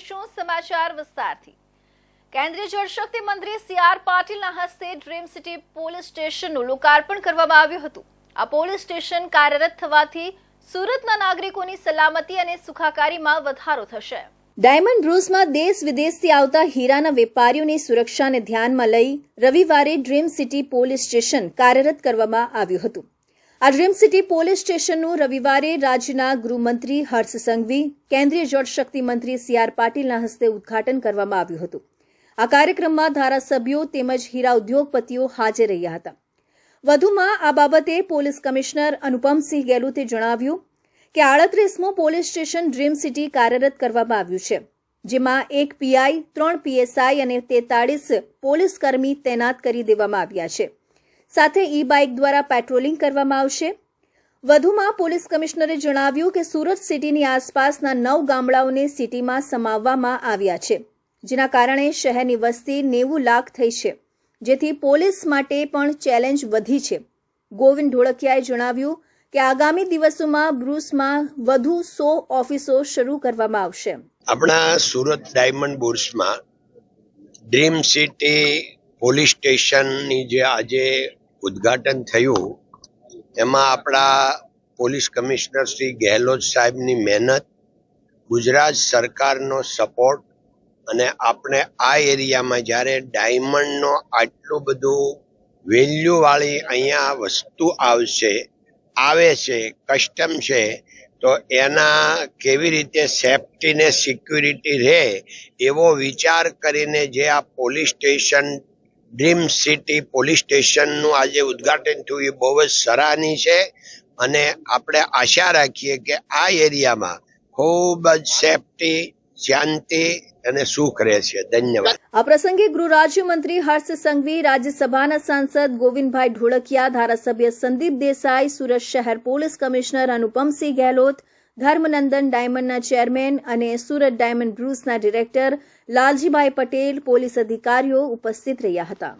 જોઈશું સમાચાર વિસ્તારથી। કેન્દ્રીય જળશક્તિ મંત્રી સી.આર. પાટીલના હસ્તે ડ્રીમ સિટી પોલીસ સ્ટેશનનું લોકાર્પણ કરવામાં આવ્યું હતું। આ પોલીસ સ્ટેશન કાર્યરત થવાથી સુરતના નાગરિકોની સલામતી અને સુખાકારીમાં વધારો થશે। ડાયમંડ બ્રુસમાં દેશ વિદેશથી આવતા હીરાના વેપારીઓની સુરક્ષાને ધ્યાનમાં લઈ રવિવારે ડ્રીમ સિટી પોલીસ સ્ટેશન કાર્યરત કરવામાં આવ્યું હતું। આ ડ્રીમ સિટી પોલીસ સ્ટેશનનું રવિવારે રાજ્યના ગૃહમંત્રી હર્ષ સંઘવી, કેન્દ્રીય જળશક્તિ મંત્રી સી.આર. પાટીલના હસ્તે ઉદ્ઘાટન કરવામાં આવ્યું હતું। આ કાર્યક્રમમાં ધારાસભ્યો તેમજ હીરા ઉદ્યોગપતિઓ હાજર રહ્યા હતા। વધુમાં આ બાબતે પોલીસ કમિશનર અનુપમસિંહ ગેહલોતે જણાવ્યું કે 38મું પોલીસ સ્ટેશન ડ્રીમ સિટી કાર્યરત કરવામાં આવ્યું છે, જેમાં 1 પીઆઈ, 3 પીએસઆઈ અને 43 પોલીસ કર્મી તૈનાત કરી દેવામાં આવ્યા છે। સાથે ઈ-બાઇક દ્વારા પેટ્રોલિંગ કરવામાં આવશે। વધુમાં પોલીસ કમિશનરે જણાવ્યું કે સુરત સિટીની આસપાસના 9 ગામડાઓને સિટીમાં સમાવવામાં આવ્યા છે, જેના કારણે શહેરની વસ્તી 90 લાખ થઈ છે, જેથી પોલીસ માટે પણ ચેલેન્જ વધી છે। ગોવિંદ ઢોળકિયાએ જણાવ્યું કે આગામી દિવસોમાં બ્રુસમાં વધુ 100 ઓફિસો શરૂ કરવામાં આવશે। આપણા સુરત ડાયમંડ બુર્સમાં ડ્રીમ સિટી પોલીસ સ્ટેશનની જે આજે ઉદ્ઘાટન થયું, એમાં આપણા પોલીસ કમિશનર શ્રી ગેહલોત સાહેબની મહેનત, ગુજરાત સરકારનો સપોર્ટ અને આપણે આ એરિયામાં જ્યારે ડાયમંડનો આટલું બધું વેલ્યુવાળી અહીંયા વસ્તુ આવે છે, કસ્ટમ છે, તો એના કેવી રીતે સેફટી ને સિક્યુરિટી રહે એવો વિચાર કરીને જે આ police station dream city police સ્ટેશનનું આજે ઉદ્ઘાટન થયું એ બહુ જ સરાહનીય છે અને આપણે આશા રાખીએ કે આ એરિયામાં ખૂબ જ સેફટી, શાંતિ અને સુખ રહેશે। ધન્યવાદ। આ પ્રસંગે ગૃહ રાજ્યમંત્રી હર્ષ સંઘવી, રાજ્યસભાના સાંસદ ગોવિંદભાઈ ઢોળકિયા, ધારાસભ્ય સંદીપ દેસાઈ, સુરત શહેર પોલીસ કમિશનર અનુપમસિંહ ગેહલોત, ધર્મનંદન ડાયમંડના ચેરમેન અને સુરત ડાયમંડ બ્રુસના ડિરેક્ટર લાલજીભાઈ પટેલ, પોલીસ અધિકારીઓ ઉપસ્થિત રહ્યા હતા।